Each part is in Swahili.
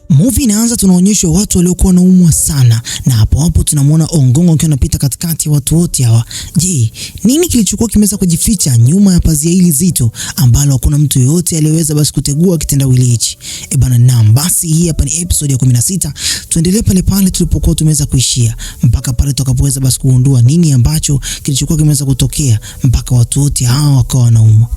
Movie inaanza, tunaonyeshwa watu waliokuwa wanaumwa sana, na hapo tunamwona Ongong akiwa anapita katikati ya watu wote hawa. Je, nini kilichokuwa kimeweza kujificha nyuma ya pazia hili zito ambalo hakuna mtu yoyote aliyeweza basi kutegua kitendawili hichi? Basi hii hapa ni episode ya 16. Tuendelee pale tulipokuwa tumeweza kuishia mpaka pale tutakapoweza basi kugundua nini ambacho kilichokuwa kimeweza kutokea mpaka watu wote hawa wakawa wanaumwa.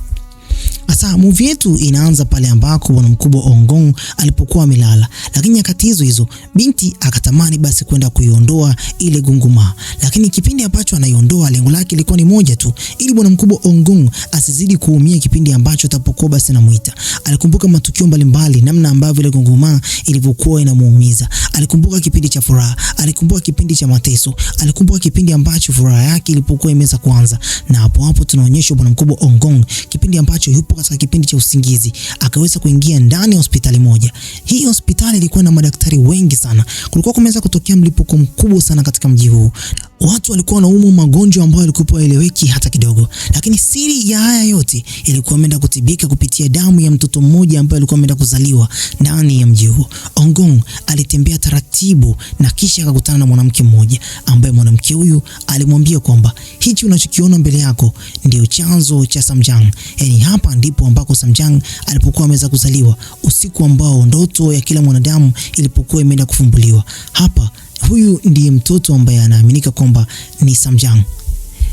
Asa movie yetu inaanza pale ambako bwana mkubwa Ongong alipokuwa amelala, lakini nyakati hizo binti akatamani basi kwenda kuiondoa ile gunguma, lakini kipindi ambacho anaiondoa lengo lake lilikuwa ni moja tu, ili bwana mkubwa Ongong asizidi kuumia kipindi ambacho atapokuwa basi anamuita. Alikumbuka matukio mbalimbali, namna ambavyo ile gunguma ilivyokuwa inamuumiza. Alikumbuka kipindi cha furaha, alikumbuka kipindi cha mateso, alikumbuka kipindi ambacho furaha yake ilipokuwa imeweza kuanza. Na hapo tunaonyeshwa bwana mkubwa Ongong kipindi ambacho yupo katika kipindi cha usingizi, akaweza kuingia ndani ya hospitali moja. Hii hospitali ilikuwa na madaktari wengi sana. Kulikuwa kumeweza kutokea mlipuko mkubwa sana katika mji huu. Watu walikuwa wanaumwa magonjwa ambayo yalikuwa hayaeleweki hata kidogo, lakini siri ya haya yote ilikuwa imeenda kutibika kupitia damu ya mtoto mmoja ambaye alikuwa ameenda kuzaliwa ndani ya mji huu. Ongong alitembea taratibu na kisha akakutana na mwanamke mmoja ambaye mwanamke huyu alimwambia kwamba hichi unachokiona mbele yako ndio chanzo cha Samjang. Yaani hapa ndipo ambako Samjang alipokuwa ameweza kuzaliwa, usiku ambao ndoto ya kila mwanadamu ilipokuwa imeenda kufumbuliwa. Hapa huyu ndiye mtoto ambaye anaaminika kwamba ni Samjang.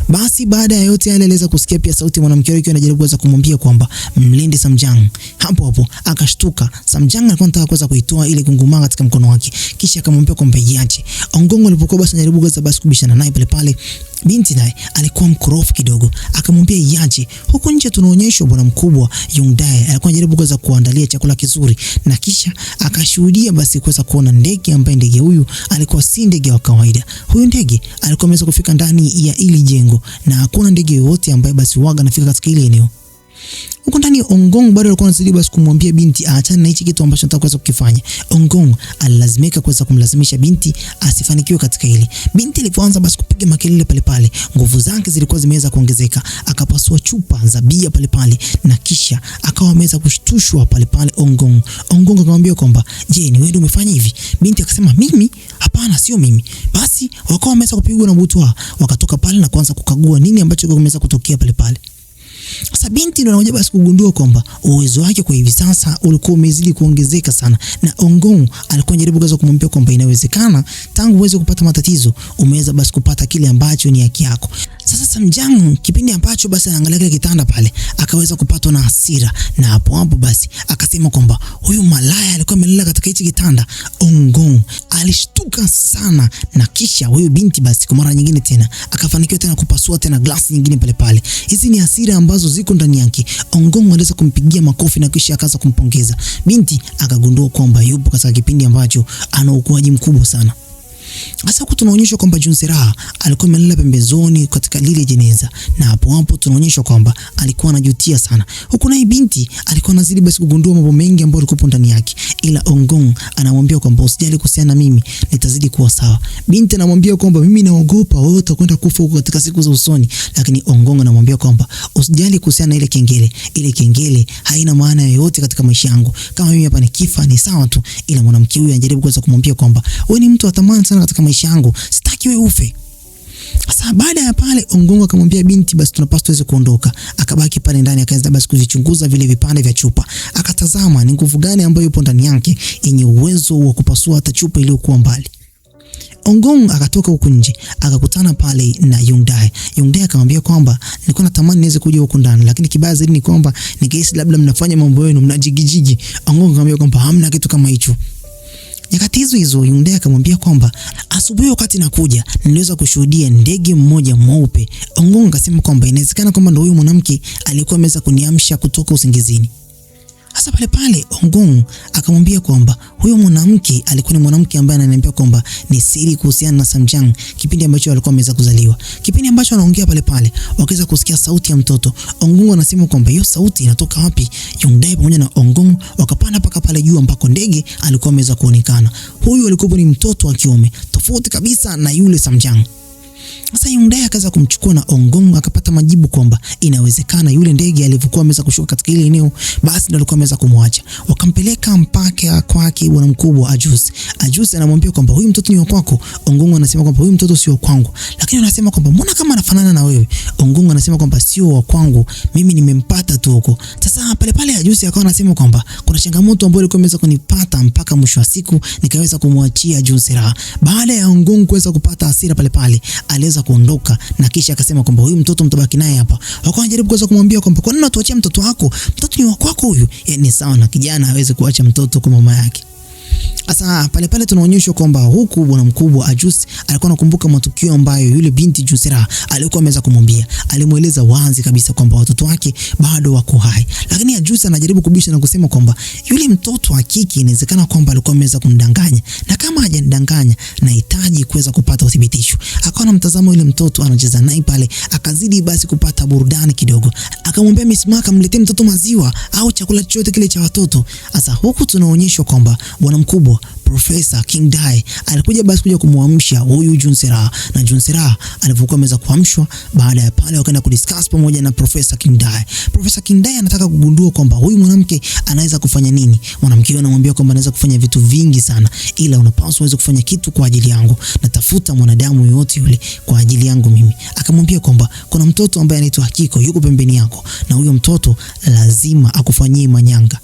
Basi baada ya yote yale aliweza kusikia pia sauti mwanamke yule anajaribu kuweza kumwambia kwamba mlinde Samjang. Hapo akashtuka. Samjang alikuwa anataka kuweza kuitoa ile gunguma katika mkono wake, kisha akamwambia kwamba iache. Ongong alipokuwa basi anajaribu kuweza basi kubishana naye pale, binti naye alikuwa mkorofi kidogo, akamwambia iache. Huko nje tunaonyeshwa bwana mkubwa Yongdae alikuwa anajaribu kuweza kuandalia chakula kizuri, na kisha akashuhudia basi kuweza kuona ndege ambaye ndege huyu alikuwa si ndege wa kawaida. Huyu ndege alikuwa ameweza kufika ndani ya ili jengo, na hakuna ndege yoyote ambaye basi waga anafika katika ile eneo. Huko ndani Ongong bado alikuwa anazidi basi kumwambia binti aachane na hichi kitu ambacho anataka kuweza kukifanya. Ongong alilazimika kuweza kumlazimisha binti asifanikiwe katika hili. Binti alipoanza basi kupiga makelele pale, nguvu zake zilikuwa zimeweza kuongezeka. Akapasua chupa za bia pale, na kisha akawa ameweza kushtushwa pale Ongong. Ongong akamwambia kwamba, "Je, ni wewe ndio umefanya hivi?" Binti akasema, "Mimi? Hapana, sio mimi." Basi wakawa wameweza kupigwa na butwa, wakatoka pale na kuanza kukagua nini ambacho kimeweza kutokea pale. Sasa binti ndio anakuja basi kugundua kwamba uwezo wake kwa hivi sasa ulikuwa umezidi kuongezeka sana, na Ongong alikuwa anajaribu kuweza kumwambia kwamba inawezekana tangu uweze kupata matatizo umeweza basi kupata kile ambacho ni haki yako. Sasa Samjang kipindi ambacho basi anaangalia kile kitanda pale akaweza kupatwa na hasira, na hapo basi akasema kwamba huyu malaya alikuwa amelala katika hichi kitanda. Ongong alishtuka sana, na kisha huyu binti basi kwa mara nyingine tena akafanikiwa tena kupasua tena glasi nyingine pale. Hizi ni hasira ambazo ziko ndani yake. Ongong aliweza kumpigia makofi na kisha akaanza kumpongeza. Binti akagundua kwamba yupo katika kipindi ambacho ana ukuaji mkubwa sana. Sasa huko tunaonyeshwa kwamba Junsera alikuwa amelala pembezoni katika lile jeneza, na hapo tunaonyeshwa kwamba alikuwa anajutia sana. Huko naye binti alikuwa anazidi basi kugundua mambo mengi ambayo yalikuwa ndani yake, ila Ongong anamwambia kwamba usijali kuhusiana na mimi, nitazidi kuwa sawa. Binti anamwambia kwamba mimi naogopa wewe utakwenda kufa huko katika siku za usoni, lakini Ongong anamwambia kwamba usijali kuhusiana na ile kengele. Ile kengele haina maana yoyote katika maisha yangu. Kama mimi hapa nikifa ni sawa tu, ila mwanamke huyu anajaribu kuweza kumwambia kwamba wewe ni mtu wa thamani sana katika maisha yangu, sitaki wewe ufe. Sasa baada ya pale Ongong akamwambia binti basi tunapaswa tuweze kuondoka. Akabaki pale ndani akaanza basi kuvichunguza vile vipande vya chupa. Akatazama ni nguvu gani ambayo yupo ndani yake yenye uwezo wa kupasua hata chupa iliyokuwa mbali. Ongong akatoka huko nje akakutana pale na Yongdae. Yongdae akamwambia kwamba nilikuwa natamani niweze kuja huko ndani, lakini kibaya zaidi ni kwamba nikihisi labda mnafanya mambo yenu mnajigijigi. Ongong akamwambia kwamba hamna kitu kama hicho. Nyakati hizo Yongdae akamwambia kwamba asubuhi wakati nakuja niliweza kushuhudia ndege mmoja mweupe. Ongong akasema kwamba inawezekana kwamba ndio huyo mwanamke alikuwa ameweza kuniamsha kutoka usingizini. Hasa pale Ongong akamwambia kwamba huyo mwanamke alikuwa ni mwanamke ambaye ananiambia kwamba ni siri kuhusiana na Samjang kipindi ambacho alikuwa ameweza kuzaliwa. Kipindi ambacho anaongea pale wakaweza kusikia sauti ya mtoto. Ongong anasema kwamba hiyo sauti inatoka wapi? Yongdae pamoja na Ongong wakapanda paka pale juu ambako ndege alikuwa ameweza kuonekana. Huyu alikuwa ni mtoto wa kiume tofauti kabisa na yule Samjang. Sasa Hyundai akaweza kumchukua na Ongong akapata majibu kwamba inawezekana yule ndege alivyokuwa ameweza kushuka katika ile eneo basi ndio alikuwa ameweza kumwacha. Wakampeleka mpaka kwake bwana mkubwa Ajus. Ajus anamwambia kwamba huyu mtoto ni wa kwako. Ongong anasema kwamba huyu mtoto sio kwangu. Lakini anasema kwamba mbona kama anafanana na wewe? Ongong anasema kwamba sio wa kwangu, mimi nimempata tu huko. Sasa pale Ajus akawa anasema kwamba kuna changamoto ambayo ilikuwa imeweza kunipata mpaka mwisho wa siku nikaweza kumwachia Junsera. Baada ya Ongong kuweza kupata hasira pale aliweza kuondoka na kisha akasema kwamba huyu mtoto mtabaki naye hapa. Wakawa wanajaribu kuweza kumwambia kwamba kwa nini unatuachia mtoto wako? Mtoto ni wa kwako huyu. Ni sawa na kijana hawezi kuacha mtoto kwa mama yake. Sasa pale tunaonyeshwa kwamba huku bwana mkubwa Ajus alikuwa anakumbuka matukio ambayo yule binti Junsera alikuwa ameweza kumwambia. Alimueleza wazi kabisa kwamba watoto wake bado wako hai. Lakini Ajus anajaribu kubisha na kusema kwamba yule mtoto wa kike inawezekana kwamba alikuwa ameweza kumdanganya. Na kama hajanidanganya nahitaji kuweza kupata uthibitisho. Akawa anamtazama yule mtoto anacheza naye pale, akazidi basi kupata burudani kidogo. Akamwambia Miss Mark amletee mtoto maziwa au chakula chochote kile cha watoto. Sasa huku tunaonyeshwa kwamba bwana mkubwa Professor King Dai alikuja basi kuja kumwamsha huyu Junsera, na Junsera alipokuwa ameweza kuamshwa, baada ya pale wakaenda kudiscuss pamoja na Professor King Dai. Professor King Dai anataka kugundua kwamba huyu mwanamke anaweza kufanya nini. Mwanamke huyo anamwambia kwamba anaweza kufanya vitu vingi sana, ila unapaswa uweze kufanya kitu kwa ajili yangu. Natafuta mwanadamu yote yule kwa ajili yangu mimi. Akamwambia kwamba kuna mtoto ambaye anaitwa Hakiko yuko pembeni yako, na huyo mtoto lazima akufanyie manyanga.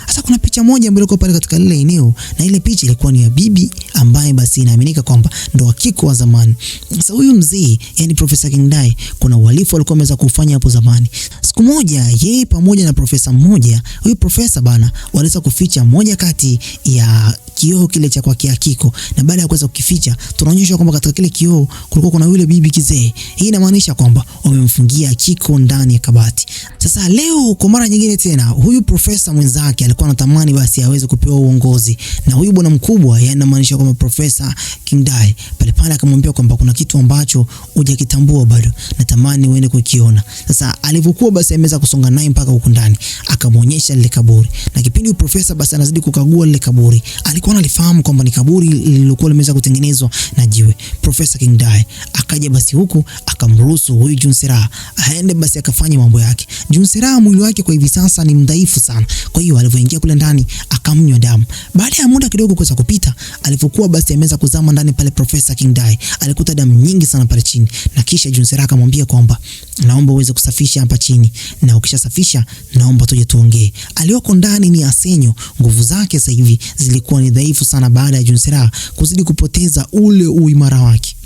Sasa kuna picha moja ambayo ilikuwa pale katika lile eneo, na ile picha ilikuwa ni ya bibi ambaye basi inaaminika kwamba ndo Hakiko wa zamani. Sasa huyu mzee, yani Professor King Dai, kuna uhalifu alikuwa ameweza kufanya hapo zamani. Siku moja yeye pamoja na profesa mmoja, huyu profesa bana, waliweza kuficha moja kati ya kioo kile cha kwa Hakiko, na baada ya kuweza kukificha tunaonyeshwa kwamba katika kile kioo kulikuwa kuna yule bibi kizee. Hii inamaanisha kwamba wamemfungia Hakiko ndani ya kabati. Sasa leo kwa mara nyingine tena huyu profesa mwenzake alikuwa anatamani basi aweze kupewa uongozi na huyu bwana mkubwa, yani inamaanisha kwamba Professor King Dai pale akamwambia kwamba kuna kitu ambacho hujakitambua bado, natamani uende kukiona. Sasa alivyokuwa basi ameweza kusonga naye mpaka huko ndani, akamuonyesha lile kaburi, na kipindi profesa basi anazidi kukagua lile kaburi, alikuwa analifahamu kwamba ni kaburi lililokuwa limeweza kutengenezwa na jiwe. Professor King Dai akaja basi huku akamruhusu huyu Junsera aende basi akafanya mambo yake. Junsera mwili wake kwa hivi sasa ni mdhaifu sana, kwa hiyo alivyoingia kule ndani akamnywa damu. Baada ya muda kidogo kuweza kupita, alipokuwa basi ameweza kuzama ndani pale Professor King Dai alikuta damu nyingi sana pale chini, na kisha Junsera akamwambia kwamba naomba uweze kusafisha hapa chini, na ukishasafisha naomba tuje tuongee. Alioko ndani ni Asenyo, nguvu zake sasa hivi zilikuwa ni dhaifu sana baada ya Junsera kuzidi kupoteza ule uimara wake.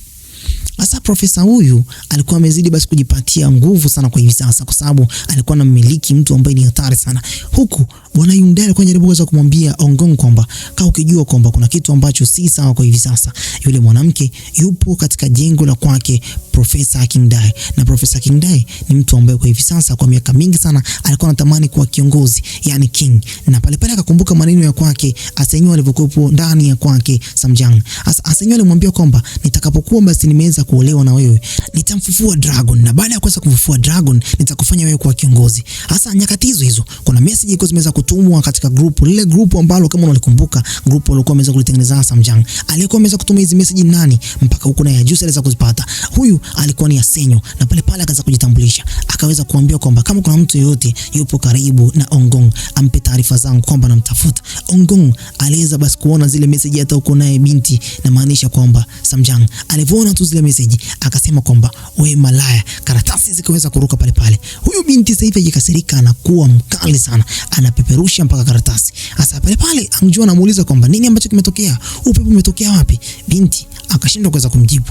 Sasa profesa huyu alikuwa amezidi basi kujipatia nguvu sana kwa hivi sasa, kwa sababu alikuwa anamiliki mtu ambaye ni hatari sana. Huku bwana Hyundai alikuwa anajaribu kuweza kumwambia Ongong kwamba kaa ukijua kwamba kuna kitu ambacho si sawa kwa hivi sasa. Yule mwanamke yupo katika jengo la kwake Professor King Dai, na Professor King Dai ni mtu ambaye kwa hivi sasa kwa miaka mingi sana alikuwa anatamani kuwa kiongozi, yani king. Na pale akakumbuka maneno ya kwake Asenyo alivyokuwa ndani ya kwake Samjang. Asenyo alimwambia kwamba nitakapokuwa basi nimeweza kuolewa na wewe nitamfufua dragon, na baada ya kuweza kufufua dragon nitakufanya wewe kuwa kiongozi. Hasa nyakati hizo kuna message ilikuwa zimeweza kutumwa katika lile group ambalo kama unalikumbuka, group walikuwa wameweza kulitengeneza Samjang. Alikuwa ameweza kutuma hizo message nani mpaka huko na ya Juice aliweza kuzipata. Huyu alikuwa ni Asenyo, na pale akaanza kujitambulisha, akaweza kuambia kwamba kama kuna mtu yote yupo karibu na Ongong ampe taarifa zangu kwamba namtafuta. Ongong aliweza basi kuona zile message hata uko naye binti, na maanisha kwamba Samjang alivyoona tu zile message akasema kwamba wewe malaya, karatasi zikaweza kuruka pale. Huyu binti sasa hivi ajikasirika, anakuwa mkali sana, anapeperusha mpaka karatasi. Sasa pale Angju anamuuliza kwamba nini ambacho kimetokea, upepo umetokea wapi? Binti akashindwa kuweza kumjibu.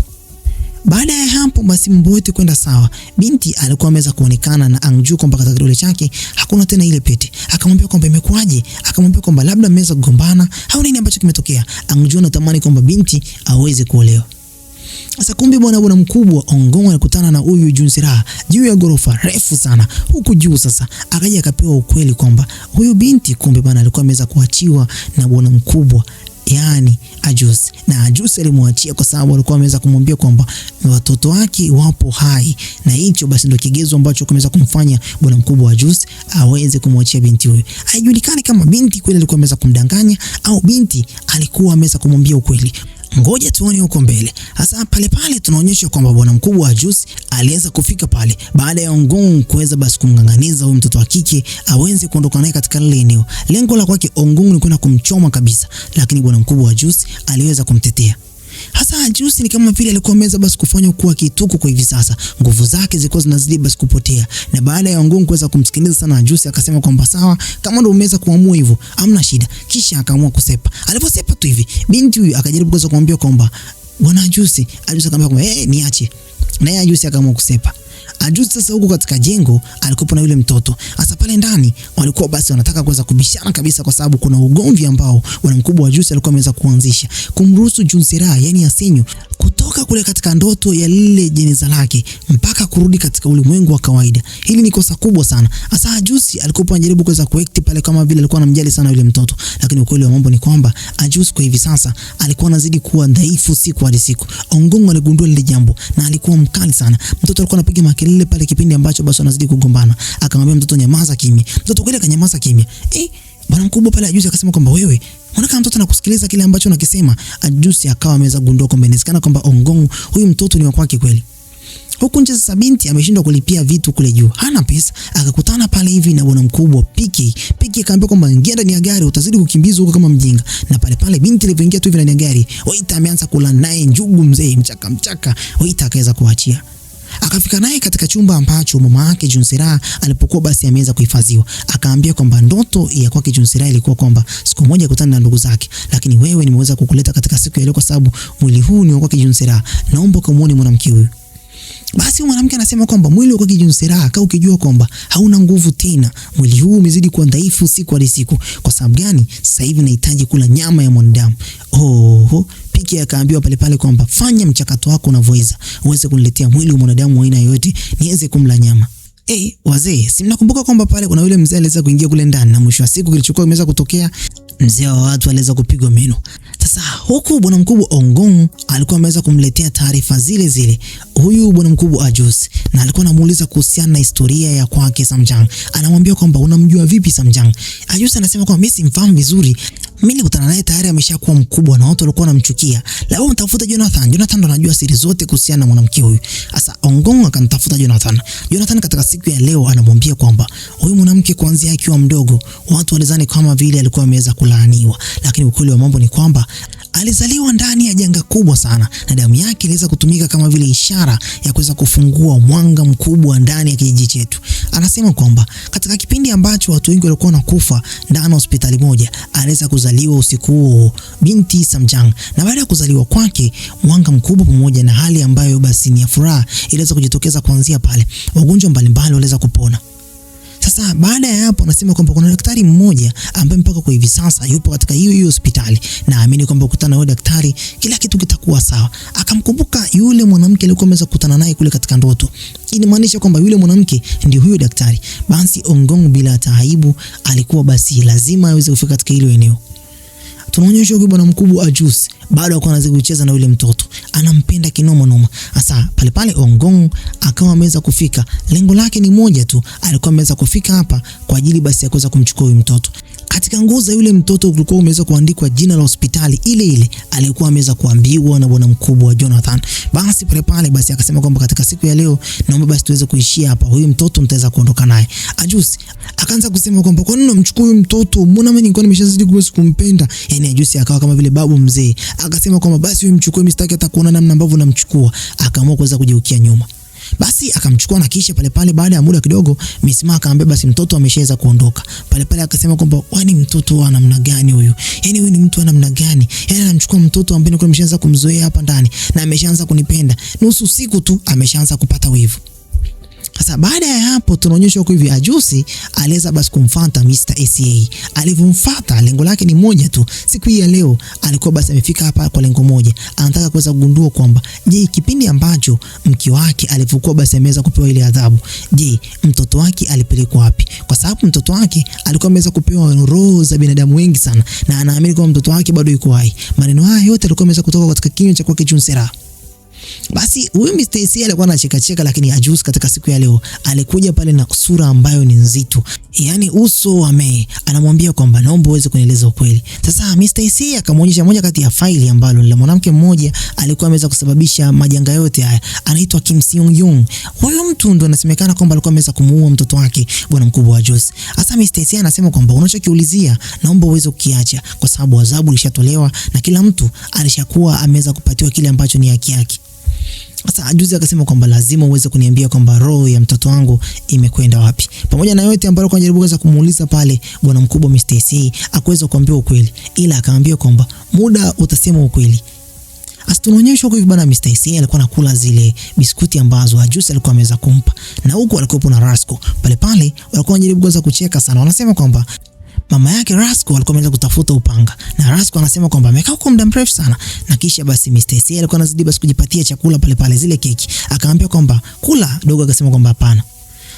Baada ya hapo basi mambo yote kwenda sawa. Binti alikuwa ameweza kuonekana na Angju kwamba katika kidole chake hakuna tena ile pete. Akamwambia kwamba imekuaje? Akamwambia kwamba labda mmeweza kugombana au nini ambacho kimetokea. Angju anatamani kwamba binti aweze kuolewa. Sasa kumbe bwana mkubwa Ongong alikutana na huyu Junsera juu ya gorofa refu sana huku juu. Sasa akaja akapewa ukweli kwamba huyu binti kumbe bwana alikuwa ameweza kuachiwa na bwana mkubwa, yani Ajus, na Ajus alimwachia kwa sababu alikuwa ameweza kumwambia kwamba watoto wake wapo hai, na hicho basi ndio kigezo ambacho kimeweza kumfanya bwana mkubwa Ajus aweze kumwachia binti huyo. Haijulikani kama binti kweli alikuwa ameweza kumdanganya au binti alikuwa ameweza kumwambia ukweli. Ngoja tuone huko mbele. Sasa pale tunaonyeshwa kwamba bwana mkubwa wa Juice aliweza kufika pale baada ya Ongong kuweza basi kumnganganiza huyu mtoto wa kike aweze kuondoka naye katika lile eneo. Lengo la kwake Ongong ni kwenda kumchoma kabisa, lakini bwana mkubwa wa Juice aliweza kumtetea. Hasa Juice ni kama vile alikuwa ameweza basi kufanya kuwa kituko kwa hivi sasa. Nguvu zake zilikuwa zinazidi basi kupotea. Na baada ya Ongong kuweza kumsikiliza sana Juice akasema kwamba sawa, kama ndio umeweza kuamua hivyo, hamna shida. Kisha akaamua kusepa. Aliposepa tu hivi, binti huyu akajaribu kuweza kumwambia kwamba bwana Juice, akamwambia kwamba niache. Naye Juice akaamua kusepa. Juice sasa huko katika jengo alikuwa na yule mtoto. Hasa pale ndani walikuwa basi wanataka kuweza kubishana kabisa kwa sababu kuna ugomvi ambao bwana mkubwa wa Juice alikuwa ameweza kuanzisha kumruhusu Junsera, yani Asenyo, kutoka kule katika ndoto ya lile jeneza lake mpaka kurudi katika ulimwengu wa kawaida. Hili ni kosa kubwa sana. Hasa Juice alikuwa anajaribu kuweza kuact pale kama vile alikuwa anamjali sana yule mtoto, lakini ukweli wa mambo ni kwamba Juice kwa hivi sasa alikuwa anazidi kuwa dhaifu siku hadi siku. Ongong aligundua lile jambo na alikuwa mkali sana. Mtoto alikuwa anapiga makelele pale kipindi ambacho basi wanazidi kugombana. Akamwambia mtoto nyamaza kimya. Mtoto kweli akanyamaza kimya. Bwana mkubwa pale Juice akasema kwamba wewe unaona mtoto anakusikiliza kile ambacho unakisema. Juice akawa ameweza kugundua kwamba inawezekana kwamba Ongong huyu mtoto ni wa kwake kweli. Huku nje sasa binti ameshindwa kulipia vitu kule juu. Hana pesa. Akakutana pale hivi na bwana mkubwa Piki. Piki akamwambia kwamba ingia ndani ya gari utazidi kukimbizwa huko kama mjinga. Na pale binti alipoingia tu hivi ndani ya gari, Waita ameanza kula naye njugu mzee mchaka. Waita akaweza kuachia. Akafika naye katika chumba ambacho mama yake Junsera alipokuwa basi ameweza kuhifadhiwa. Akaambia kwamba ndoto ya kwake Junsera ilikuwa kwamba siku moja akutane na ndugu zake, lakini wewe nimeweza kukuleta katika siku ya leo kwa sababu mwili huu ni wa kwake Junsera. Naomba kumuone mwanamke huyu. Basi mwanamke anasema kwamba mwili wako Junsera kaa ukijua kwamba hauna nguvu tena. Mwili huu umezidi kuwa dhaifu siku hadi siku. Kwa sababu gani? Sasa hivi nahitaji kula nyama ya mwanadamu. Piki akaambiwa pale kwamba fanya mchakato wako unavyoweza uweze kuniletea mwili wa mwanadamu wa aina yoyote niweze kumla nyama. Wazee, si mnakumbuka kwamba pale kuna yule mzee aliweza kuingia kule ndani na mwisho wa siku kilichokuwa kimeweza kutokea, mzee wa watu aliweza kupigwa meno. Sasa huku bwana mkubwa Ongong alikuwa ameweza kumletea taarifa zile huyu bwana mkubwa Juice, na alikuwa anamuuliza kuhusiana na historia ya kwake Samjang. Anamwambia kwamba unamjua vipi Samjang? Juice anasema kwamba mimi simfahamu vizuri. Mimi nilikutana naye tayari ameshakuwa mkubwa na watu walikuwa wanamchukia. Leo mtafuta Jonathan. Jonathan ndo anajua siri zote kuhusiana na mwanamke huyu. Sasa Ongong akamtafuta Jonathan. Jonathan katika siku ya leo anamwambia kwamba huyu mwanamke kuanzia akiwa mdogo watu walizani kama vile alikuwa ameweza kulaaniwa, lakini ukweli wa mambo ni kwamba alizaliwa ndani ya janga kubwa sana na damu yake iliweza kutumika kama vile ishara ya kuweza kufungua mwanga mkubwa ndani ya kijiji chetu. Anasema kwamba katika kipindi ambacho watu wengi walikuwa wanakufa ndani ya hospitali moja, aliweza kuzaliwa usiku huo binti Samjang, na baada ya kuzaliwa kwake mwanga mkubwa pamoja na hali ambayo basi ni ya furaha iliweza kujitokeza kuanzia pale. Wagonjwa mbalimbali waliweza kupona. Sasa baada ya hapo anasema kwamba kuna daktari mmoja ambaye mpaka kwa hivi sasa yupo katika hiyo hospitali, na amini kwamba ukutana na huyo daktari kila kitu kitakuwa sawa. Akamkumbuka yule mwanamke aliyekuwa ameweza kukutana naye kule katika ndoto. Inamaanisha kwamba yule mwanamke ndio huyo daktari. Basi Ongong bila taibu alikuwa basi lazima aweze kufika katika hilo eneo. Tunaonyeshwa kwa bwana mkubwa Juice bado alikuwa anazidi kucheza na yule mtoto. Anampenda kinoma noma. Sasa pale Ongong akawa ameweza kufika. Lengo lake ni moja tu. Alikuwa ameweza kufika hapa kwa ajili basi ya kuweza kumchukua yule mtoto. Katika nguo za yule mtoto kulikuwa umeweza kuandikwa jina la hospitali ile alikuwa ameweza kuambiwa na bwana mkubwa Jonathan. Basi pale basi akasema kwamba katika siku ya leo naomba basi tuweze kuishia hapa. Huyu mtoto mtaweza kuondoka naye. Juice akaanza kusema kwamba kwa nini unamchukua huyu mtoto? Mbona mimi nilikuwa nimeshazidi kumpenda? Yani Juice akawa kama vile babu mzee. Akasema kwamba basi wewe mchukue, mistaki atakuona namna ambavyo unamchukua. Akaamua kuweza kugeukia nyuma. Basi akamchukua na kisha pale baada ya muda kidogo Misma akaambia basi mtoto ameshaweza kuondoka. Pale akasema kwamba wani mtoto wa namna gani huyu? Yani huyu ni mtu wa namna gani? Yani anamchukua mtoto ambaye nilikuwa nimeshaanza kumzoea hapa ndani na ameshaanza kunipenda. Nusu siku tu ameshaanza kupata wivu. Sasa baada ya hapo tunaonyeshwa huko hivi Juice aliweza basi kumfuata Mr. ACA. Alivyomfuata lengo lake ni moja tu. Siku hii ya leo alikuwa basi amefika hapa kwa lengo moja. Anataka kuweza kugundua kwamba je, kipindi ambacho mke wake alipokuwa basi ameweza kupewa ile adhabu, je, mtoto wake alipelekwa wapi? Kwa sababu mtoto wake alikuwa ameweza kupewa roho za binadamu wengi sana na anaamini kwamba mtoto wake bado yuko hai. Maneno haya yote alikuwa ameweza kutoka katika kinywa cha kwake Junsera. Basi huyu Mr. AC alikuwa anacheka lakini Ajusi katika siku ya leo alikuja pale na sura ambayo ni nzito. Yaani uso wa May anamwambia kwamba naomba uweze kunieleza ukweli. Sasa Mr. AC akamwonyesha moja kati ya faili ambalo ni mwanamke mmoja alikuwa ameweza kusababisha majanga yote haya. Anaitwa Kim Seung Yoon. Huyo mtu ndo anasemekana kwamba alikuwa ameweza kumuua mtoto wake bwana mkubwa wa Ajusi. Sasa Mr. AC anasema kwamba unachokiulizia naomba uweze kukiacha kwa sababu adhabu ilishatolewa na kila mtu alishakuwa ameweza kupatiwa kile ambacho ni haki yake. Sasa Ajusi akasema kwamba lazima uweze kuniambia kwamba roho ya mtoto wangu imekwenda wapi. Pamoja na yote ambayo alikuwa anajaribu kuweza kumuuliza pale bwana mkubwa Mr. AC akaweza kuambia ukweli, ila akamwambia kwamba muda utasema ukweli. Sasa tunaonyeshwa kwa hivi bwana Mr. AC alikuwa anakula zile biskuti ambazo Ajusi alikuwa ameweza kumpa. Na huko alikuwa na Rasco. Pale walikuwa wanajaribu kuweza kucheka sana. Wanasema kwamba mama yake Rasco alikuwa ameanza kutafuta upanga. Na Rasco anasema kwamba amekaa kwa muda mrefu sana. Na kisha basi Mr. AC alikuwa anazidi basi kujipatia chakula pale zile keki. Akamwambia kwamba kula, dogo akasema kwamba hapana.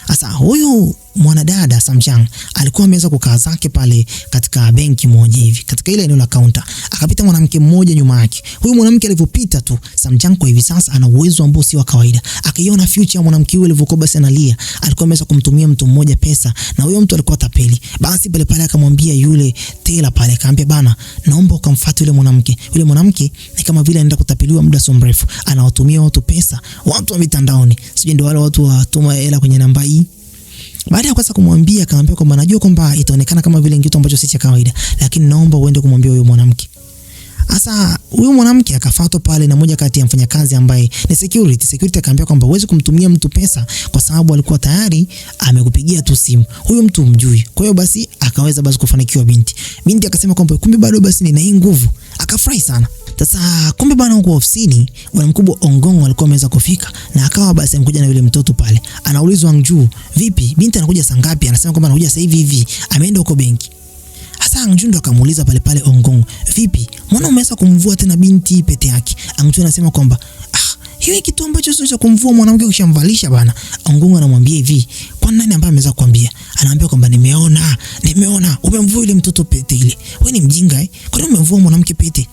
Sasa huyu mwanadada Samjang alikuwa ameweza kukaa zake pale katika benki moja hivi, katika ile eneo la counter. Akapita mwanamke mmoja nyuma yake. Huyu mwanamke alipopita tu, Samjang kwa hivi sasa ana uwezo ambao si wa kawaida. Akaiona future ya mwanamke yule alivyokuwa basi analia. Alikuwa ameweza kumtumia mtu mmoja pesa na huyo mtu alikuwa tapeli. Basi pale akamwambia yule tela pale, akamwambia bana, naomba ukamfuate yule mwanamke. Yule mwanamke ni kama vile anaenda kutapeliwa muda so mrefu. Anawatumia watu pesa, watu wa mitandaoni. Sije ndio wale watu watuma hela kwenye namba hii. Baada ya kwanza kumwambia akamwambia kwamba najua kwamba itaonekana kama vile kitu ambacho si cha kawaida, lakini naomba uende kumwambia huyo mwanamke. Sasa huyo mwanamke akafuatwa pale na moja kati ya mfanyakazi ambaye ni security akamwambia kwamba huwezi kumtumia mtu pesa kwa sababu alikuwa tayari amekupigia tu simu. Huyo mtu mjui. Kwa hiyo basi akaweza basi kufanikiwa binti akasema kwamba kumbe bado basi nina hii nguvu. Akafurahi sana. Sasa kumbe bwana huko ofisini bwana mkubwa Ongongo alikuwa ameweza kufika na akawa basi amekuja na yule mtoto pale. Anaulizwa Angju, vipi? Binti anakuja saa ngapi? Anasema kwamba anakuja sasa hivi. Ameenda huko benki. Sasa Angju ndo akamuuliza pale Ongongo, vipi? Mbona umeweza kumvua tena binti pete yake? Angju anasema kwamba hiyo kitu ambacho sio cha kumvua mwanamke ukishamvalisha bana. Ongongo anamwambia hivi, kwa nani ambaye ameweza kuambia? Anaambia kwamba nimeona umemvua ile mtoto pete ile. Wewe ni mjinga Kwa nini umemvua mwanamke pete?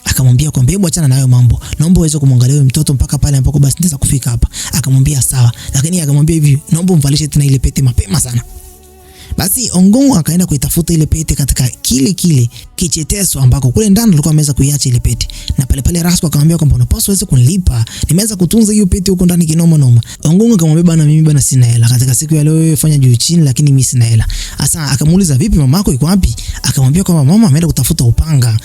Akamwambia kwamba hebu achana na hayo mambo. Naomba uweze kumwangalia yule mtoto mpaka pale ambapo basi nitaweza kufika hapa. Akamwambia sawa. Lakini akamwambia hivi, naomba umvalishe tena ile pete mapema sana. Basi Ongongo akaenda kuitafuta ile pete katika kile kicheteso ambako kule ndani alikuwa ameweza kuiacha ile pete. Na pale Rasco akamwambia kwamba unapaswa uweze kunilipa. Nimeweza kutunza hiyo pete huko ndani kinoma. Ongongo akamwambia bana, mimi bana sina hela. Katika siku ya leo wewe fanya juu chini, lakini mimi sina hela. Sasa akamuuliza vipi, mamako yuko wapi? Akamwambia kwamba mama ameenda kutafuta upanga.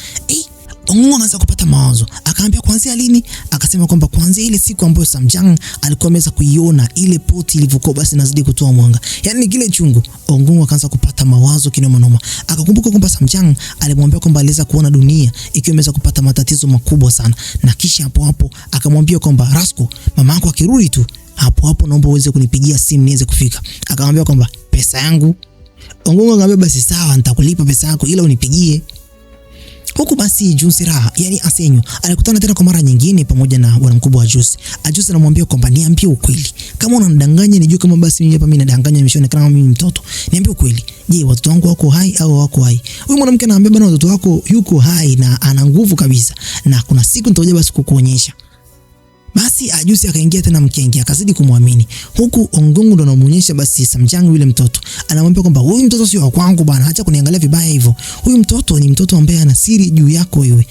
Ongongo anaanza kupata mawazo. Akaambia kuanzia lini? Akasema kwamba kuanzia ile siku ambayo Samjang alikuwa ameweza kuiona ile poti ilivyokuwa basi inazidi kutoa mwanga. Yaani kile chungu. Ongongo akaanza kupata mawazo kinoma. Akakumbuka kwamba Samjang alimwambia kwamba aliweza kuona dunia ikiwa imeweza kupata matatizo makubwa sana. Na kisha hapo akamwambia kwamba Rasco, mama yako akirudi tu, hapo naomba uweze kunipigia simu niweze kufika. Akamwambia kwamba pesa yangu. Ongongo akamwambia basi sawa, nitakulipa pesa yako ila unipigie. Huku basi Junsira, yani Asenyo, alikutana tena kwa mara nyingine pamoja na bwana mkubwa wa Ajusi. Ajusi anamwambia kwamba niambie ukweli. Kama unanidanganya nijue kama basi mimi hapa mimi nadanganya nimeshaonekana kama mimi mtoto. Niambie ukweli. Je, watoto wangu wako hai au wako hai? Huyu mwanamke anaambia bwana, watoto wako yuko hai na ana nguvu kabisa. Na kuna siku nitakuja basi kukuonyesha. Basi Ajusi akaingia tena mkenge, akazidi kumwamini. Huku Ongongo ndo anamuonyesha basi Samjang yule mtoto. Anamwambia kwamba huyu mtoto sio wa kwangu bana, acha kuniangalia vibaya hivyo. Huyu mtoto ni mtoto ambaye ana siri juu yako wewe.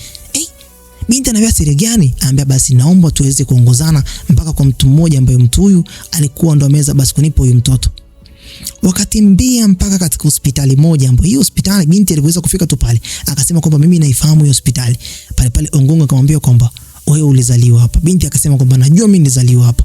Binti anambia siri gani? Anambia basi naomba tuweze kuongozana mpaka kwa mtu mmoja ambaye mtu huyu alikuwa ndo ameweza basi kunipa huyu mtoto. Wakatimbia mpaka katika hospitali moja ambayo hiyo hospitali binti aliweza kufika tu pale. Akasema kwamba mimi naifahamu hiyo hospitali. Pale Ongongo akamwambia kwamba wewe ulizaliwa hapa. Binti akasema kwamba najua mimi nilizaliwa hapa.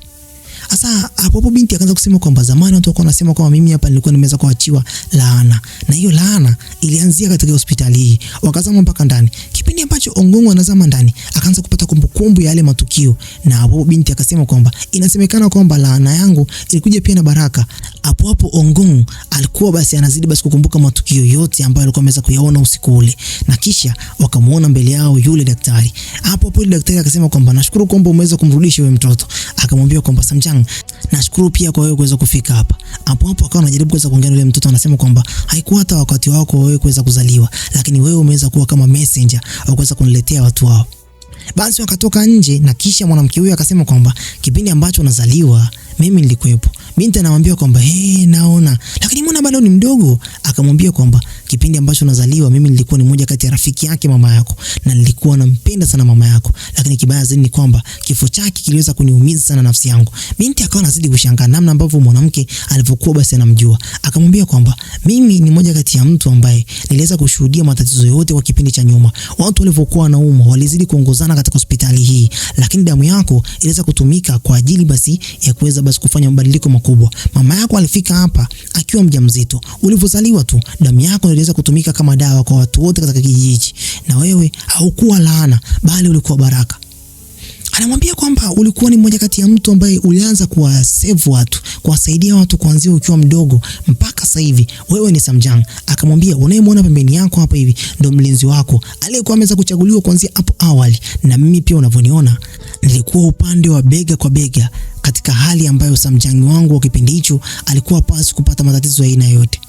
Sasa hapo binti akaanza kusema kwamba zamani watu walikuwa wanasema kwamba mimi hapa nilikuwa nimeweza kuachiwa laana. Na hiyo laana ilianzia katika hospitali hii. Wakazama mpaka ndani. Kipindi ambacho Ongongo anazama ndani, akaanza kupata kumbukumbu ya yale matukio. Na hapo binti akasema kwamba inasemekana kwamba laana yangu ilikuja pia na baraka. Hapo Ongongo alikuwa basi anazidi basi kukumbuka matukio yote ambayo alikuwa ameweza kuyaona usiku ule. Na kisha wakamuona mbele yao yule daktari. Hapo yule daktari akasema kwamba nashukuru kwamba umeweza kumrudisha yule mtoto. Akamwambia kwamba Samjang, nashukuru pia kwa wewe kuweza kufika hapa. Hapo akawa anajaribu kuweza kuongea na yule mtoto, anasema kwamba haikuwa hata wakati wako wewe kuweza kuzaliwa, lakini wewe umeweza kuwa kama messenger au kuweza kuniletea watu wao. Basi wakatoka nje na kisha mwanamke huyo akasema kwamba kipindi ambacho unazaliwa mimi nilikuwepo. Binti anamwambia kwamba naona, lakini mbona bado ni mdogo? Akamwambia kwamba kipindi ambacho unazaliwa mimi nilikuwa ni mmoja kati ya rafiki yake mama yako na nilikuwa nampenda sana mama yako, lakini kibaya zaidi ni kwamba kifo chake kiliweza kuniumiza sana nafsi yangu. Binti akawa anazidi kushangaa namna ambavyo mwanamke alivyokuwa basi anamjua. Akamwambia kwamba mimi ni mmoja kati ya mtu ambaye niliweza kushuhudia matatizo yote kwa kipindi cha nyuma. Watu walivyokuwa wanaumwa walizidi kuongozana katika hospitali hii, lakini damu yako iliweza kutumika kwa ajili basi ya kuweza basi kufanya mabadiliko makubwa. Mama yako alifika hapa akiwa mjamzito. Ulivyozaliwa tu damu yako iliweza kutumika kama dawa kwa watu wote katika kijiji, na wewe haukuwa laana bali ulikuwa baraka. Anamwambia kwamba ulikuwa ni mmoja kati ya mtu ambaye ulianza kuwasave watu, kuwasaidia watu kuanzia ukiwa mdogo mpaka sasa hivi. Wewe ni Samjang. Akamwambia unayemwona pembeni yako hapa hivi ndio mlinzi wako aliyekuwa ameweza kuchaguliwa kuanzia hapo awali, na mimi pia unavyoniona nilikuwa upande wa bega kwa bega katika hali ambayo Samjang wangu wa kipindi hicho alikuwa pasi kupata matatizo ya aina yote.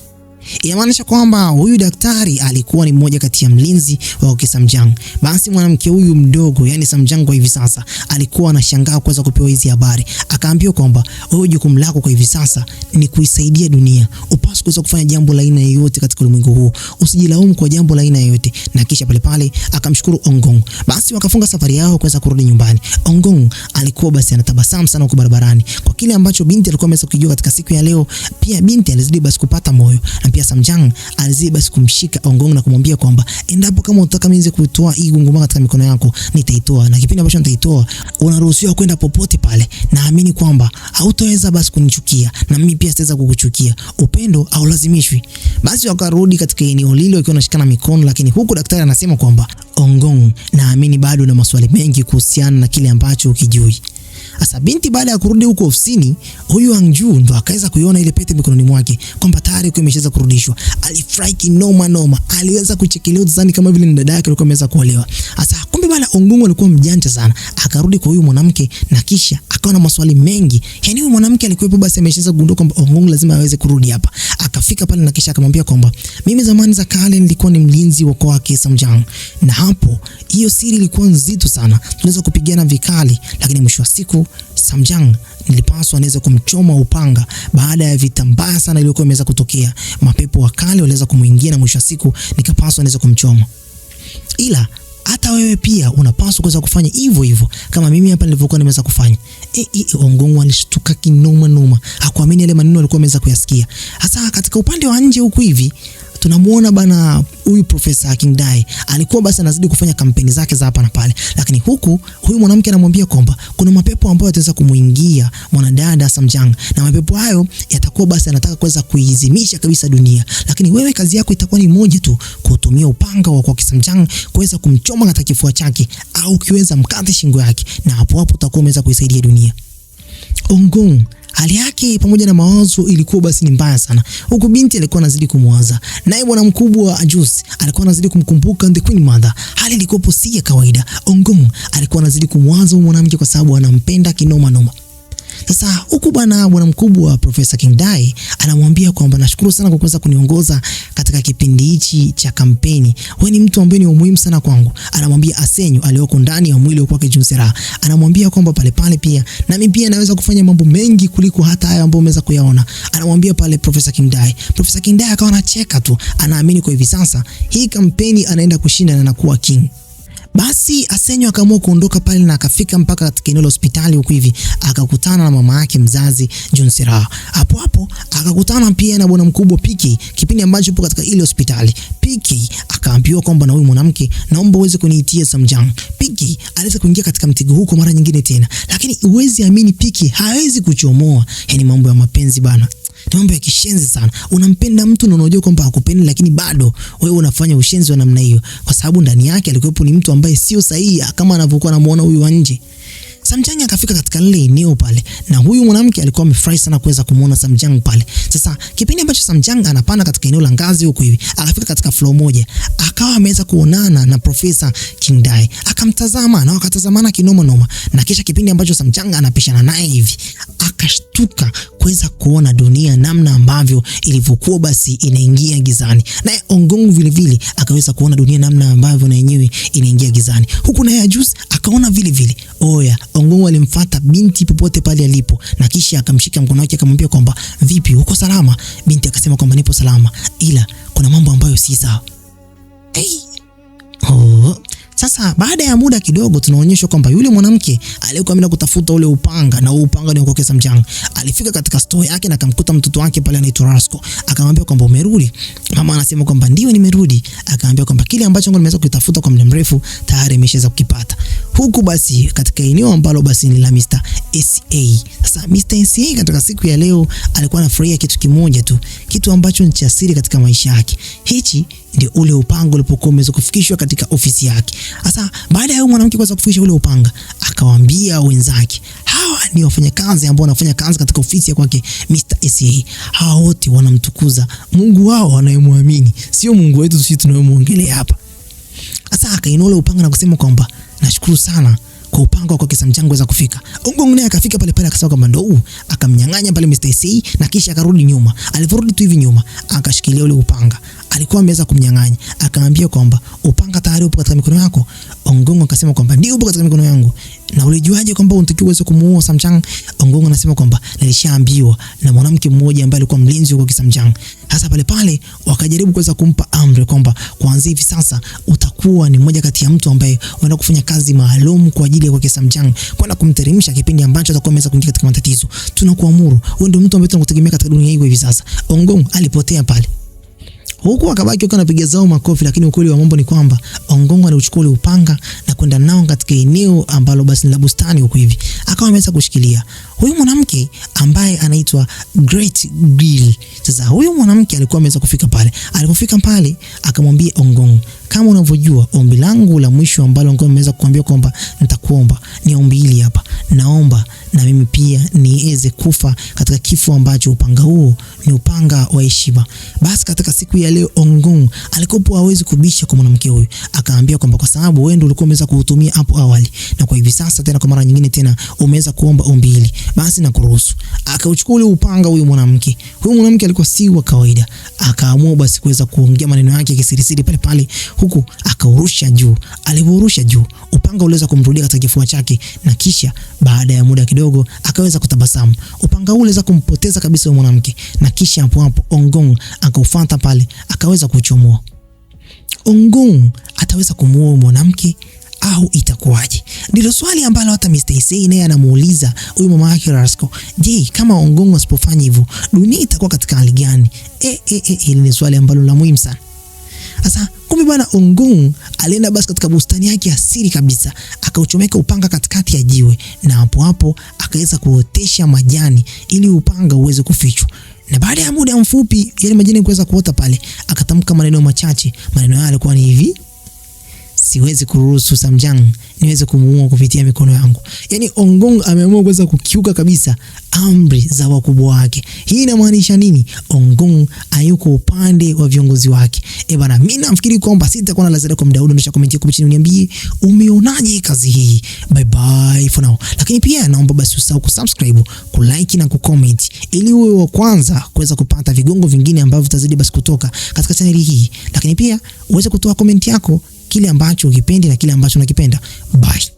Inamaanisha kwamba huyu daktari alikuwa ni mmoja kati ya mlinzi wa Samjang. Basi mwanamke huyu mdogo, yani Samjang kwa hivi sasa, alikuwa anashangaa kuweza kupewa hizi habari. Akaambiwa kwamba wewe jukumu lako kwa hivi sasa ni kuisaidia dunia. Upaswi kuweza kufanya jambo la aina yoyote katika ulimwengu huu. Usijilaumu kwa jambo la aina yoyote. Na kisha pale akamshukuru Ongong. Basi wakafunga safari yao kuweza kurudi nyumbani. Ongong alikuwa basi anatabasamu sana huko barabarani kwa kile ambacho binti alikuwa ameweza kujua katika siku ya leo. Pia binti alizidi basi kupata moyo, na pia Samjang alizidi basi kumshika Ongong na kumwambia kwamba endapo kama unataka mimi kuitoa hii ngoma katika mikono yako nitaitoa, na kipindi ambacho nitaitoa unaruhusiwa kwenda popote pale. Naamini kwamba hautaweza basi kunichukia na mimi pia sitaweza kukuchukia. Upendo haulazimishwi. Basi wakarudi katika eneo lile wakiwa wanashikana mikono, lakini huku daktari anasema kwamba Ongong, naamini bado na maswali mengi kuhusiana na kile ambacho ukijui. Asa binti baada ya kurudi huko ofisini, huyu Angju ndo akaweza kuiona ile pete mikononi mwake kwamba tayari imeshaweza kurudishwa. Alifurahi kinoma. Aliweza kuchekelea uzani kama vile dada yake alikuwa ameweza kuolewa. Asa kumbe bana Ongong alikuwa mjanja sana. Akarudi kwa huyu mwanamke na kisha akawa na maswali mengi. Yaani huyu mwanamke alikuwepo basi ameshaweza kugundua kwamba Ongong lazima aweze kurudi hapa. Akafika pale na kisha akamwambia kwamba mimi zamani za kale nilikuwa ni mlinzi wa kwake Samjang. Na hapo hiyo siri ilikuwa nzito sana. Tunaweza kupigana vikali, lakini mwisho wa siku Samjang nilipaswa anaweza kumchoma upanga baada ya vita mbaya sana iliyokuwa imeweza kutokea. Mapepo wakali waliweza kumuingia na mwisho wa siku nikapaswa anaweza kumchoma. Ila hata wewe pia unapaswa kuweza kufanya hivyo kama mimi hapa nilivyokuwa nimeweza kufanya. Ongong alishtuka kinoma. Hakuamini yale maneno alikuwa ameweza kuyasikia. Hasa katika upande wa nje huku hivi tunamuona bana huyu Profesa King Dae alikuwa basi anazidi kufanya kampeni zake za hapa na pale, lakini huku huyu mwanamke anamwambia kwamba kuna mapepo ambayo yataweza kumuingia mwanadada Samjang, na mapepo hayo yatakuwa basi anataka kuweza kuizimisha kabisa dunia, lakini wewe kazi yako itakuwa ni moja tu, kutumia upanga wa kwa Samjang kuweza kumchoma katika kifua chake au kiweza mkate shingo yake, na hapo utakuwa umeweza kuisaidia dunia. Ongong hali yake pamoja na mawazo ilikuwa basi ni mbaya sana. Huko binti alikuwa anazidi kumwaza. Naye bwana mkubwa Ajus alikuwa anazidi kumkumbuka the Queen Mother. Hali ilikuwa si ya kawaida. Ongong alikuwa anazidi kumwaza mwanamke kwa sababu anampenda kinoma. Sasa huku bwana mkubwa Profesa King Dae anamwambia kwamba nashukuru sana kwa kuweza kuniongoza katika kipindi hichi cha kampeni. Wewe ni mtu ambaye ni muhimu sana kwangu. Anamwambia Asenyo aliyoko ndani ya mwili wake Junsera. Anamwambia kwamba pale pia na mimi pia naweza kufanya mambo mengi kuliko hata haya ambayo umeweza kuyaona. Anamwambia pale Profesa King Dae. Profesa King Dae akawa anacheka tu. Anaamini kwa hivi sasa hii kampeni anaenda kushinda na anakuwa king. Basi Asenyo akaamua kuondoka pale na akafika mpaka katika eneo la hospitali huko hivi, akakutana na mama yake mzazi Junsera. Hapo akakutana pia na bwana mkubwa Piki kipindi ambacho yupo katika ile hospitali. Piki akaambiwa kwamba na huyu mwanamke naomba uweze kuniitia Samjang. Piki aliweza kuingia katika mtego huko mara nyingine tena, lakini uwezi amini Piki hawezi kuchomoa. Yaani mambo ya mapenzi bana, ni mambo ya kishenzi sana. Unampenda mtu na unajua kwamba hakupendi, lakini bado wewe unafanya ushenzi wa namna hiyo, kwa sababu ndani yake alikuwepo ni mtu ambaye sio sahihi kama anavyokuwa anamuona huyu wa nje. Samjang akafika katika lile eneo pale, na huyu mwanamke alikuwa amefurahi sana kuweza kumuona Samjang pale. Sasa kipindi ambacho Samjang anapanda katika eneo la ngazi huko hivi, akafika katika floor moja, akawa ameweza kuonana na Profesa King Dae. Akamtazama na wakatazamana kinoma, na kisha kipindi ambacho Samjang anapishana naye hivi, akashtuka kuweza kuona dunia namna ambavyo ilivyokuwa basi inaingia gizani. Naye Ongong vile vile akaweza kuona dunia namna ambavyo na yenyewe inaingia gizani. Huku naye Ajus akaona vile vile. Oya, Ongong alimfuata binti popote pale alipo na kisha akamshika mkono wake akamwambia kwamba vipi, uko salama? Binti akasema kwamba nipo salama, ila kuna mambo ambayo si sawa. Sasa baada ya muda kidogo tunaonyeshwa kwamba yule mwanamke aliyekuwa ameenda kutafuta ule upanga, na upanga ni wa kuokeza mchanga, alifika katika store yake na akamkuta mtoto wake pale anaitwa Rasco. Akamwambia kwamba umerudi? Mama anasema kwamba ndio nimerudi. Akamwambia kwamba kile ambacho nimeweza kutafuta kwa muda mrefu tayari nimeshaweza kukipata. Huku basi katika eneo ambalo basi ni la Mr. SA. Sasa Mr. SA katika siku ya leo alikuwa anafurahia kitu kimoja tu, kitu ambacho ni cha siri katika maisha yake. Hichi ndio ule upanga ulipokuwa umeweza kufikishwa katika ofisi yake. Sasa baada ya mwanamke kuweza kufikisha ule upanga, akawaambia wenzake, hawa ni wafanyakazi ambao wanafanya kazi katika ofisi ya kwake Mr. SA. Hawa wote wanamtukuza Mungu wao wanayemwamini, sio Mungu wetu sisi tunayemwongelea hapa. Sasa akainua ule upanga na kusema kwamba nashukuru sana kwa upanga kwa kisa mchango weza kufika. Ongong naye akafika pale pale akasema kwamba ndo akamnyang'anya pale Mr. SA na kisha akarudi nyuma. Aliporudi tu hivi nyuma akashikilia ule upanga. Alikuwa ameweza kumnyang'anya. Akaambia kwamba upanga tayari upo katika mikono yako. Ongong akasema kwamba ndio upo katika mikono yangu. Na ulijuaje kwamba unatakiwa uweze kumuua Samchang? Ongong anasema kwamba nilishaambiwa na mwanamke mmoja ambaye alikuwa mlinzi wa Samchang. Hasa pale pale wakajaribu kuweza kumpa amri kwamba kuanzia hivi sasa utakuwa ni mmoja kati ya mtu ambaye unaenda kufanya kazi maalum kwa ajili ya Samchang, kwenda kumteremsha kipindi ambacho atakuwa ameweza kuingia katika matatizo. Tunakuamuru wewe ndio mtu ambaye tunakutegemea katika dunia hii hivi sasa. Ongong alipotea pale. Huku akabaki akiwa anapiga zao makofi, lakini ukweli wa mambo ni kwamba Ongong alichukua ule upanga na kwenda nao katika eneo ambalo basi la bustani huko hivi. Akawa ameweza kushikilia huyu mwanamke ambaye anaitwa Great Grill. Sasa huyu mwanamke alikuwa ameweza kufika pale. Alipofika pale akamwambia Ongong, kama unavyojua ombi langu la mwisho ambalo Ongong ameweza kukuambia kwamba nitakuomba ni ombi hili hapa. Naomba na mimi pia niweze kufa katika kifo ambacho upanga huo ni upanga wa heshima. Basi katika siku ya leo Ongong alikopo hawezi kubisha kwa mwanamke huyu. Akaambia kwamba kwa sababu wewe ndio ulikuwa umeweza kuhutumia hapo awali na kwa hivi sasa tena kwa mara nyingine tena umeweza kuomba ombi hili, basi na kuruhusu. Akauchukua ule upanga huyu mwanamke. Huyu mwanamke alikuwa si wa kawaida. Akaamua basi kuweza kuongea maneno yake kisirisiri pale pale, huku akaurusha juu. Aliporusha juu, upanga uliweza kumrudia katika kifua chake na kisha baada ya muda kidogo akaweza kutabasamu. Upanga ule uliweza kumpoteza kabisa yule mwanamke na kisha hapo hapo Ongong akaufuata pale akaweza kuchomoa. Ongong ataweza kumuoa mwanamke au itakuwaje? Ndilo swali ambalo hata Mr. SA naye anamuuliza huyu mama yake Rasco. Je, kama Ongong asipofanya hivyo dunia itakuwa katika hali gani? Hili ni swali ambalo la muhimu sana. Sasa kumbe bwana Ongong alienda basi katika bustani yake ya siri kabisa, akauchomeka upanga katikati ya jiwe na hapo hapo akaweza kuotesha majani ili upanga uweze kufichwa. Na baada ya muda mfupi yale majani kuweza kuota pale, akatamka maneno machache. Maneno yale yalikuwa ni hivi: siwezi kuruhusu Samjang niweze kumuua kupitia mikono yangu. Yaani Ongong ameamua kuweza kukiuka kabisa amri za wakubwa wake. Hii inamaanisha nini? Ongong hayuko upande wa viongozi wake. Bana, mimi nafikiri kwamba sitakuwa na la ziada kwa muda huu. Ndio comment yako chini uniambie umeonaje kazi hii. Bye bye for now. Lakini pia naomba basi usahau kusubscribe, kulike na kucomment ili uwe wa kwanza kuweza kupata vigongo vingine ambavyo vitazidi basi kutoka katika channel hii. Lakini pia uweze kutoa comment yako, kile ambacho ukipendi na kile ambacho unakipenda. Bye.